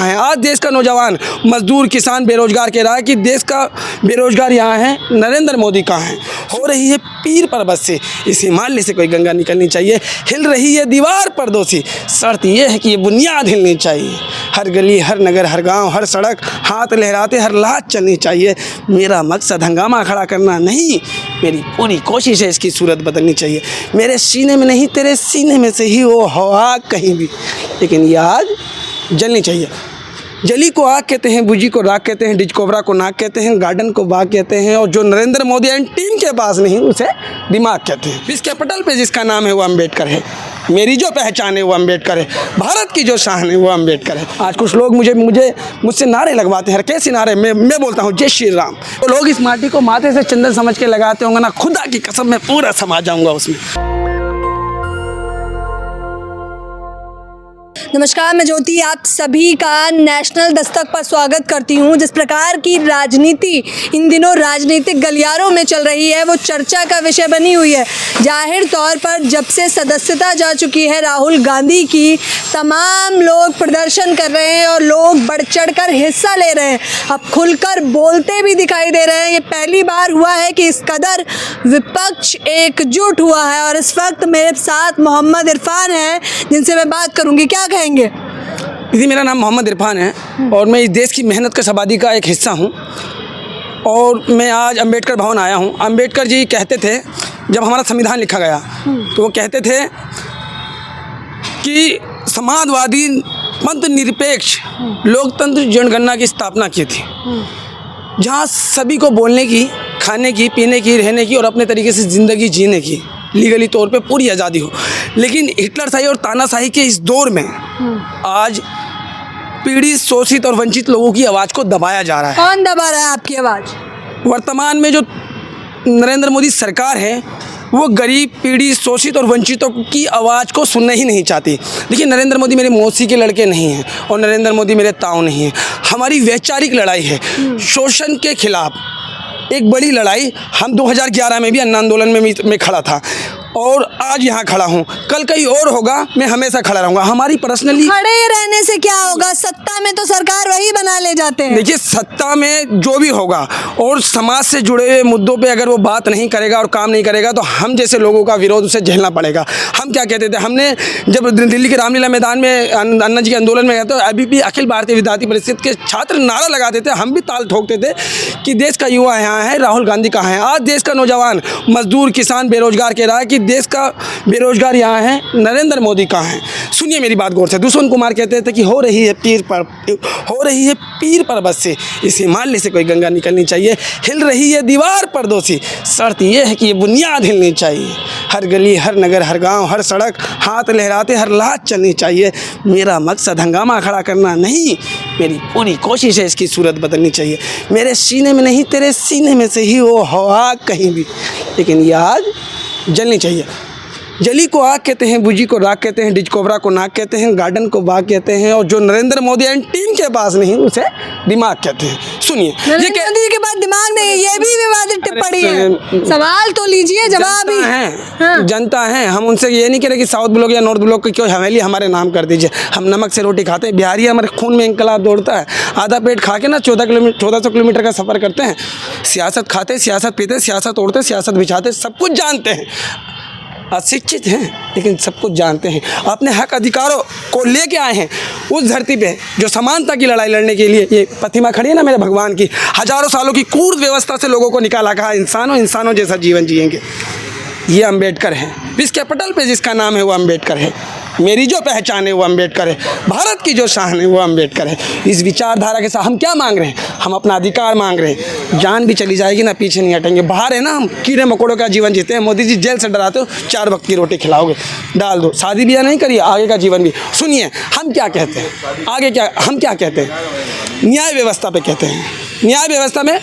है। आज देश का नौजवान मजदूर किसान बेरोजगार कह रहा है कि देश का बेरोजगार यहाँ है, नरेंद्र मोदी कहाँ है। हो रही है पीर पर्वत से इस हिमालय से कोई गंगा निकलनी चाहिए। हिल रही है दीवार परदोसी, शर्त यह है कि ये बुनियाद हिलनी चाहिए। हर गली हर नगर हर गांव हर सड़क हाथ लहराते हर लात चलनी चाहिए। मेरा मकसद हंगामा खड़ा करना नहीं, मेरी पूरी कोशिश है इसकी सूरत बदलनी चाहिए। मेरे सीने में नहीं तेरे सीने में से ही वो हवा कहीं भी, लेकिन ये आग जलनी चाहिए। जली को आग कहते हैं, बुझी को राख कहते हैं, डिस्कवरा को नाक कहते हैं, गार्डन को बाग कहते हैं, और जो नरेंद्र मोदी एंड टीम के पास नहीं उसे दिमाग कहते हैं। इस कैपिटल पे जिसका नाम है वो अम्बेडकर है। मेरी जो पहचान है वो अम्बेडकर है। भारत की जो शान है वो अम्बेडकर है। आज कुछ लोग मुझसे नारे लगवाते हैं। कैसे नारे? मैं बोलता हूँ जय श्री राम। तो लोग इस माटी को माथे से चंदन समझ के लगाते होंगे ना, खुदा की कसम मैं पूरा समा जाऊँगा उसमें। नमस्कार, मैं ज्योति आप सभी का नेशनल दस्तक पर स्वागत करती हूं। जिस प्रकार की राजनीति इन दिनों राजनीतिक गलियारों में चल रही है वो चर्चा का विषय बनी हुई है। जाहिर तौर पर जब से सदस्यता जा चुकी है राहुल गांधी की, तमाम लोग प्रदर्शन कर रहे हैं और लोग बढ़ चढ़ कर हिस्सा ले रहे हैं। अब खुलकर बोलते भी दिखाई दे रहे हैं। ये पहली बार हुआ है कि इस कदर विपक्ष एकजुट हुआ है। और इस वक्त मेरे साथ मोहम्मद इरफान हैं जिनसे मैं बात करूँगी। क्या कहेंगे? दीदी, मेरा नाम मोहम्मद इरफान है और मैं इस देश की मेहनत कश आबादी का एक हिस्सा हूँ। और मैं आज अम्बेडकर भवन आया हूँ। अम्बेडकर जी कहते थे, जब हमारा संविधान लिखा गया तो वो कहते थे कि समाजवादी पंथ निरपेक्ष लोकतंत्र जनगणना की स्थापना की थी, जहाँ सभी को बोलने की, खाने की, पीने की, रहने की और अपने तरीके से ज़िंदगी जीने की लीगली तौर पे पूरी आज़ादी हो। लेकिन हिटलरशाही और तानाशाही के इस दौर में आज पीड़ित, शोषित और वंचित लोगों की आवाज़ को दबाया जा रहा है। कौन दबा रहा है आपकी आवाज़? वर्तमान में जो नरेंद्र मोदी सरकार है वो गरीब, पीड़ित, शोषित और वंचितों की आवाज़ को सुनना ही नहीं चाहती। देखिए, नरेंद्र मोदी मेरे मौसी के लड़के नहीं हैं और नरेंद्र मोदी मेरे ताऊ नहीं हैं। हमारी वैचारिक लड़ाई है शोषण के खिलाफ, एक बड़ी लड़ाई। हम 2011 में भी अन्न आंदोलन में खड़ा था और आज यहाँ खड़ा हूँ। कल कहीं और होगा, मैं हमेशा खड़ा रहूँगा। हमारी पर्सनली खड़े रहने से क्या होगा? सत्ता में तो सरकार वही बना ले जाते हैं। देखिए, सत्ता में जो भी होगा और समाज से जुड़े हुए मुद्दों पे अगर वो बात नहीं करेगा और काम नहीं करेगा तो हम जैसे लोगों का विरोध उसे झेलना पड़ेगा। हम क्या कहते थे, हमने जब दिल्ली के रामलीला मैदान में अन्ना जी के आंदोलन में गए तो अभी भी अखिल भारतीय विद्यार्थी परिषद के छात्र नारा लगाते थे, हम भी ताल ठोकते थे कि देश का युवा यहाँ है, राहुल गांधी कहाँ है। आज देश का नौजवान मजदूर किसान बेरोजगार कह रहा है कि देश का बेरोजगार यहाँ है, नरेंद्र मोदी कहाँ है। सुनिए मेरी बात गौर से। दुष्यंत कुमार कहते थे कि हो रही है पीर पर्वत से इस हिमालय से कोई गंगा निकलनी चाहिए। हिल रही है दीवार परदोसी, शर्त यह है कि ये बुनियाद हिलनी चाहिए। हर गली हर नगर हर गांव हर सड़क हाथ लहराते हर लात चलनी चाहिए। मेरा मकसद हंगामा खड़ा करना नहीं, मेरी पूरी कोशिश है इसकी सूरत बदलनी चाहिए। मेरे सीने में नहीं तेरे सीने में से ही वो हवा कहीं भी, लेकिन ये आग जलनी चाहिए। जली को आग कहते हैं, बुझी को राख कहते हैं, डिस्कवरा को नाक कहते हैं, गार्डन को बाग कहते हैं, और जो नरेंद्र मोदी एंड टीम के पास नहीं उसे दिमाग कहते हैं। सुनिए, नरेंद्र मोदी के पास दिमाग नहीं है, ये भी विवादित टिप्पणी है। सवाल तो लीजिए, जवाब ही है। हाँ। जनता है, हम उनसे ये नहीं कह रहे कि साउथ ब्लॉक या नॉर्थ ब्लॉक की कोई हवेली हमारे नाम कर दीजिए। हम नमक से रोटी खाते हैं। बिहारी, हमारे खून में इंकलाब दौड़ता है। आधा पेट खा के ना 1400 किलोमीटर का सफ़र करते हैं। सियासत खाते, सियासत पीते, सियासत ओढ़ते, सियासत बिछाते, सब कुछ जानते हैं। अशिक्षित हैं लेकिन सब कुछ जानते हैं। अपने हक अधिकारों को लेके आए हैं उस धरती पे जो समानता की लड़ाई लड़ने के लिए। ये प्रतिमा खड़ी है ना मेरे भगवान की, हजारों सालों की क्रूर व्यवस्था से लोगों को निकाला, कहा इंसानों जैसा जीवन जिएंगे। ये अम्बेडकर है। इस कैपिटल पे जिसका नाम है वो अम्बेडकर है। मेरी जो पहचान है वो अम्बेडकर है। भारत की जो शान है वो अम्बेडकर है। इस विचारधारा के साथ हम क्या मांग रहे हैं? हम अपना अधिकार मांग रहे हैं। जान भी चली जाएगी ना, पीछे नहीं हटेंगे। बाहर है ना, हम कीड़े मकोड़ों का जीवन जीते हैं। मोदी जी जेल से डराते हो, 4 वक्त की रोटी खिलाओगे, डाल दो, शादी ब्याह नहीं करिए, आगे का जीवन भी। सुनिए हम क्या कहते हैं, आगे क्या हम क्या कहते हैं। न्याय व्यवस्था पे कहते हैं। न्याय व्यवस्था में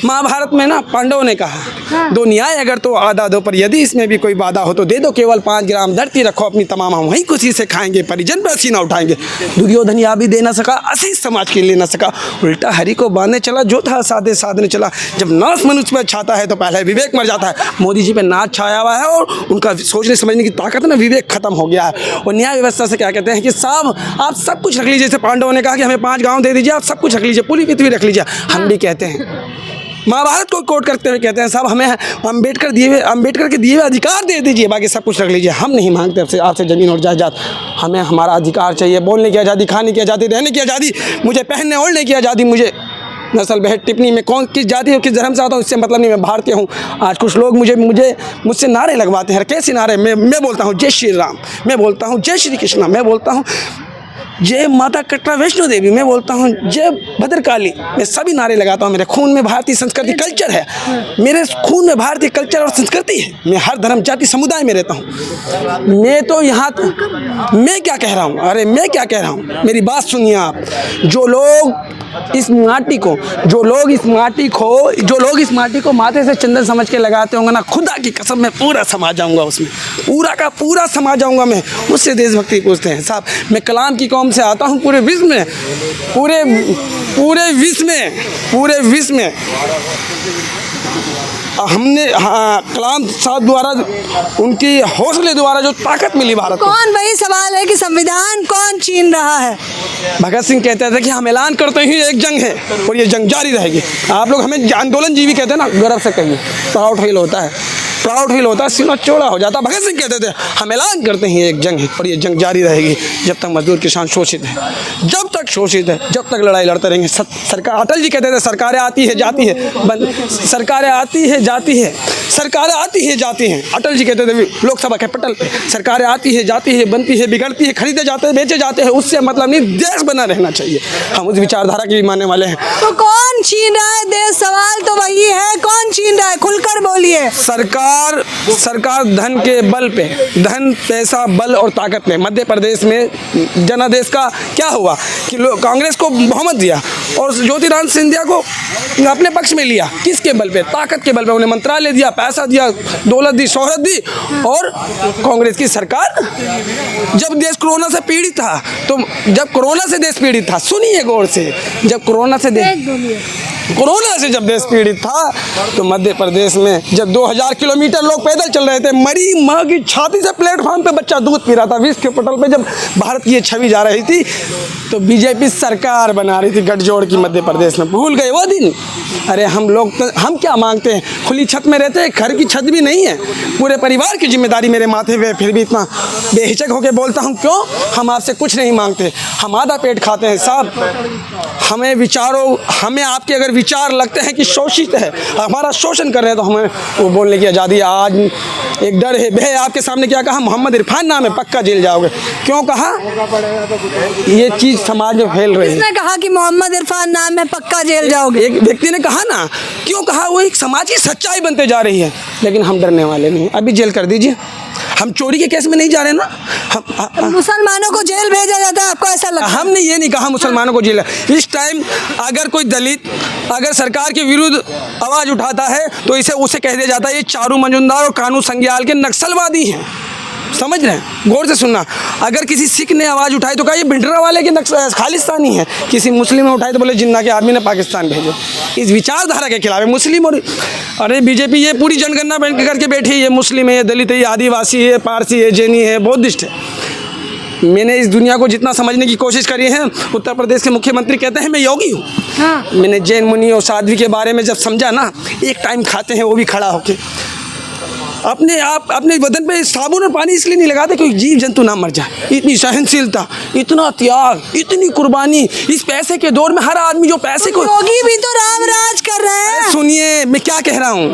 महाभारत में ना पांडवों ने कहा, दो न्याय अगर तो आधा दो, पर यदि इसमें भी कोई बाधा हो तो दे दो, केवल 5 ग्राम धरती रखो अपनी तमाम, हम वहीं खुशी से खाएंगे, परिजन पर सीना उठाएंगे। दुर्योधन या भी दे ना सका, असीस समाज के लिए ना सका, उल्टा हरि को बांधने चला, जो था साधे साधने चला। जब नाश मनुष्य पर छाता है तो पहले विवेक मर जाता है। मोदी जी पे नाच छाया हुआ है और उनका सोचने समझने की ताकत ना, विवेक खत्म हो गया है। और न्याय व्यवस्था से क्या कहते हैं कि साहब आप सब कुछ रख लीजिए, जैसे पांडवों ने कहा कि हमें 5 गाँव दे दीजिए, आप सब कुछ रख लीजिए, पूरी पृथ्वी रख लीजिए। हम भी कहते हैं, महाभारत को कोट करते हुए कहते हैं, साहब हमें अम्बेडकर के दिए हुए अधिकार दे दीजिए, बाकी सब कुछ रख लीजिए। हम नहीं मांगते आपसे ज़मीन और जायदाद, हमें हमारा अधिकार चाहिए, बोलने की आज़ादी, खाने की आज़ादी, रहने की आज़ादी, मुझे पहनने ओढ़ने की आज़ादी, मुझे नस्ल भेद टिप्पणी में कौन किस जाति और किस धर्म से आता हूँ इससे मतलब नहीं, मैं भारतीय हूँ। आज कुछ लोग मुझसे नारे लगवाते हैं, कैसे नारे? मैं बोलता हूँ जय श्री राम, मैं बोलता हूँ जय श्री कृष्णा, मैं बोलता हूँ जय माता कटरा वैष्णो देवी, मैं बोलता हूँ जय भद्रकाली, मैं सभी नारे लगाता हूँ। मेरे खून में भारतीय संस्कृति कल्चर है, मेरे खून में भारतीय कल्चर और संस्कृति है। मैं हर धर्म जाति समुदाय में रहता हूँ। मैं तो यहाँ मैं क्या कह रहा हूँ, अरे मैं क्या कह रहा हूँ, मेरी बात सुनिए आप। जो लोग इस माटी को माथे से चंदन समझ के लगाते होंगे ना, खुदा की कसम मैं पूरा समा जाऊंगा उसमें, पूरा का पूरा समा जाऊंगा मैं। मुझसे देशभक्ति पूछते हैं साहब, मैं कलाम की कौम से आता हूं, पूरे विश्व में हमने कलाम साहब द्वारा, उनकी हौसले द्वारा जो ताकत मिली भारत को। कौन, वही सवाल है कि संविधान कौन छीन रहा है? भगत सिंह कहते थे कि हम ऐलान करते ही एक जंग है और ये जंग जारी रहेगी। आप लोग हमें आंदोलन जीवी कहते हैं ना, गर्व से कहिए, प्राउड फील होता है, सीना चौड़ा हो जाता है। भगत सिंह कहते थे हम ऐलान करते हैं एक जंग है और ये जंग जारी रहेगी जब तक मजदूर किसान शोषित है, जब तक लड़ाई लड़ते रहेंगे। सरकार, अटल जी कहते थे सरकारें आती है जाती है, सरकारें आती है जाती हैं। अटल जी कहते थे लोकसभा के पटल पे, सरकारें आती है जाती है, बनती है बिगड़ती है, खरीदे जाते हैं बेचे जाते हैं, उससे मतलब नहीं, देश बना रहना चाहिए। हम उस विचारधारा के भी मानने वाले हैं। तो कौन छीन रहा है देश? सवाल तो वही है, कौन छीन रहा है? खुलकर बोलिए। सरकार धन के बल पे, धन पैसा बल और ताकत में, मध्य प्रदेश में जनादेश का क्या हुआ कि कांग्रेस को बहुमत दिया और ज्योतिरादित्य सिंधिया को अपने पक्ष में लिया। किसके बल पे? ताकत के बल पे। उन्हें मंत्रालय दिया, पैसा दिया, दौलत दी, शोहरत दी। और कांग्रेस की सरकार जब देश कोरोना से पीड़ित था, तो जब कोरोना से देश पीड़ित था, सुनिए गौर से, जब कोरोना से जब देश पीड़ित था, तो मध्य प्रदेश में जब 2000 किलोमीटर लोग पैदल चल रहे थे, मरी माँ की छाती से प्लेटफॉर्म पे बच्चा दूध पी रहा था, विश्व के पटल पे जब भारत की ये छवि जा रही थी, तो बीजेपी सरकार बना रही थी गठजोड़ की मध्य प्रदेश में। भूल गए वो दिन? अरे हम क्या मांगते हैं? खुली छत में रहते हैं, घर की छत भी नहीं है, पूरे परिवार की जिम्मेदारी मेरे माथे पे, फिर भी इतना बेहिचक होकर बोलता हूँ। क्यों? हम आपसे कुछ नहीं मांगते, हम आधा पेट खाते हैं साहब। हमें आपके अगर विचार लगते हैं कि शोषित है, हमारा शोषण कर रहे हैं, तो हमें वो बोलने की आज़ादी। आज एक डर है, भय आपके सामने क्या कहा? मोहम्मद इरफान नाम है, पक्का जेल जाओगे। क्यों कहा? ये चीज़ समाज में फैल रही है। किसने कहा कि मोहम्मद इरफान नाम है, पक्का जेल जाओगे? एक व्यक्ति ने कहा ना। क्यों कहा? वो एक समाज की सच्चाई बनते जा रही है, लेकिन हम डरने वाले नहीं। अभी जेल कर दीजिए, हम चोरी के केस में नहीं जा रहे ना। मुसलमानों को जेल भेजा जाता है, आपको ऐसा लगता है? हमने ये नहीं कहा मुसलमानों को जेल। इस टाइम अगर कोई दलित अगर सरकार के विरुद्ध आवाज़ उठाता है तो उसे कह दिया जाता है ये चारू मजुमदार और कानू संग्याल के नक्सलवादी हैं। समझ रहे हैं? गौर से सुनना। अगर किसी सिख ने आवाज़ उठाई तो कहा ये भिंडरा वाले के खालिस्तानी है, किसी मुस्लिम ने उठाई तो बोले जिन्ना के आदमी ने पाकिस्तान भेजो। इस विचारधारा के खिलाफ है मुस्लिम। और अरे बीजेपी ये पूरी जनगणना करके बैठी है, ये मुस्लिम है, ये दलित है, ये आदिवासी है, पारसी है, जैनी है, बौद्धिस्ट है। मैंने इस दुनिया को जितना समझने की कोशिश करी है, उत्तर प्रदेश के मुख्यमंत्री कहते हैं मैं योगी हूँ। हाँ। मैंने जैन मुनि और साध्वी के बारे में जब समझा ना, एक टाइम खाते हैं वो भी खड़ा होके, अपने बदन पे साबुन और पानी इसलिए नहीं लगाते कोई जीव जंतु ना मर जाए। इतनी सहनशीलता, इतना त्याग, इतनी कुर्बानी। इस पैसे के दौर में हर आदमी जो पैसे को, योगी भी तो राम राज कर रहे हैं। सुनिए मैं क्या कह रहा हूँ,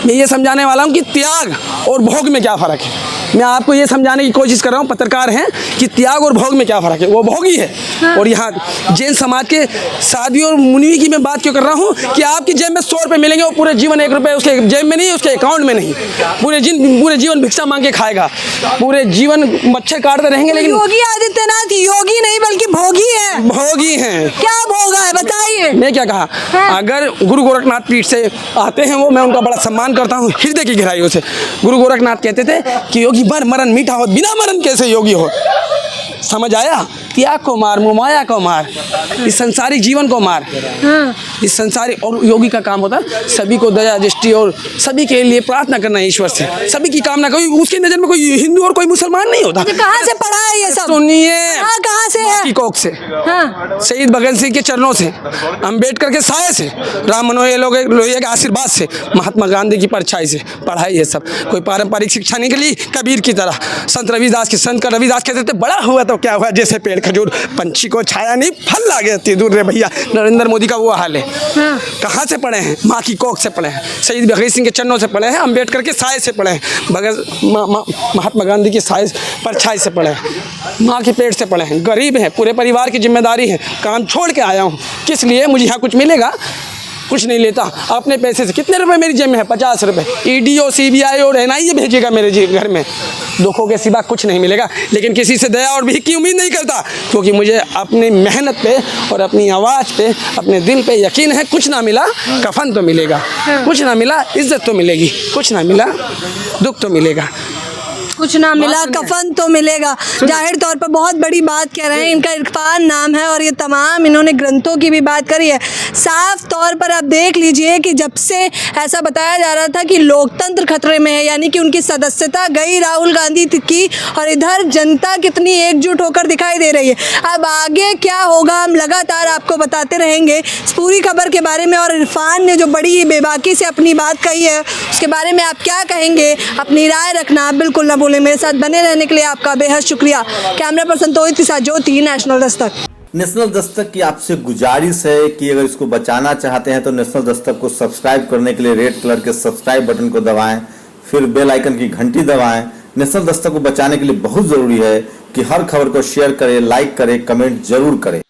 मैं ये समझाने वाला हूँ कि त्याग और भोग में क्या फ़र्क है। मैं आपको ये समझाने की कोशिश कर रहा हूँ, पत्रकार हैं, कि त्याग और भोग में क्या फ़र्क है। वो भोगी है। और यहाँ जैन समाज के साधु और मुनि की मैं बात क्यों कर रहा हूँ कि आपकी जेब में 100 रुपये मिलेंगे, वो पूरे जीवन 1 रुपये उसके जेब में नहीं, उसके अकाउंट में नहीं, पूरे जीवन भिक्षा मांग के खाएगा, पूरे जीवन मच्छर काटते रहेंगे। लेकिन योगी आदित्यनाथ योगी नहीं बल्कि भोगी है। भोगी हैं। क्या भोगा है बताइए। मैं क्या कहा, अगर गुरु गोरखनाथ पीठ से आते हैं वो, मैं उनका बड़ा सम्मान करता हूँ हृदय की गहराइयों से। गुरु गोरखनाथ कहते थे कि योगी मरण मीठा हो, बिना मरण कैसे योगी हो। समझ आया? त्याग को मार, मोहमाया को मार, इस संसारिक जीवन को मार। इस संसारिक, और योगी का काम होता है सभी को दया दृष्टि और सभी के लिए प्रार्थना करना ईश्वर से, सभी की कामना। कोई उसकी नज़र में कोई हिंदू और कोई मुसलमान नहीं होता। कहाँ से पढ़ा है ये सब? सुनिए, कहाँ से है? की कोख से, हाँ। शहीद भगत सिंह के चरणों से, अंबेडकर के साये से, राम मनोहर लोहिया के आशीर्वाद से, महात्मा गांधी की परछाई से पढ़ाई। ये सब कोई पारंपरिक शिक्षा नहीं के लिए। कबीर की तरह संत रविदास कहते थे, बड़ा हुआ तो क्या हुआ, जैसे पेड़ खजूर, पंछी को छाया नहीं फल लागे अति दूर रे भैया। नरेंद्र मोदी का वो हाल है। कहाँ से पढ़े हैं? माँ की कोख से पढ़े हैं, शहीद भगत सिंह के चरणों से पढ़े हैं, अंबेडकर के साये से पढ़े हैं, महात्मा गांधी की साये परछाई से पढ़े हैं, माँ के पेट से पढ़े हैं। गरीब हैं, पूरे परिवार की जिम्मेदारी है, काम छोड़ के आया हूँ। किस लिए? मुझे यहाँ कुछ मिलेगा? कुछ नहीं लेता अपने पैसे से। कितने रुपए मेरी जेब में है? 50 रुपये। ईडी और CBI और NIA भेजेगा मेरे घर में, दुखों के सिवा कुछ नहीं मिलेगा। लेकिन किसी से दया और भीख की उम्मीद नहीं करता, क्योंकि मुझे अपनी मेहनत पे और अपनी आवाज़ पे, अपने दिल पे यकीन है। कुछ ना मिला कफन तो मिलेगा, कुछ ना मिला इज्जत तो मिलेगी, कुछ ना मिला दुख तो मिलेगा, कुछ ना मिला कफन तो मिलेगा। जाहिर तौर पर बहुत बड़ी बात कह रहे हैं। इनका इरफान नाम है और ये तमाम इन्होंने ग्रंथों की भी बात करी है। साफ तौर पर आप देख लीजिए कि जब से ऐसा बताया जा रहा था कि लोकतंत्र खतरे में है, यानी कि उनकी सदस्यता गई राहुल गांधी की, और इधर जनता कितनी एकजुट होकर दिखाई दे रही है। अब आगे क्या होगा हम लगातार आपको बताते रहेंगे इस पूरी खबर के बारे में। और इरफान ने जो बड़ी बेबाकी से अपनी बात कही है उसके बारे में आप क्या कहेंगे, अपनी राय रखना बिल्कुल ना भूलें। मेरे साथ बने रहने के लिए आपका बेहद शुक्रिया। कैमरा पर्सन तोहिद के साथ ज्योति, नेशनल दस्तक। नेशनल दस्तक की आपसे गुजारिश है कि अगर इसको बचाना चाहते हैं तो नेशनल दस्तक को सब्सक्राइब करने के लिए रेड कलर के सब्सक्राइब बटन को दबाएं, फिर बेल आइकन की घंटी दबाएं। नेशनल दस्तक को बचाने के लिए बहुत जरूरी है कि हर खबर को शेयर करें, लाइक करें, कमेंट जरूर करें।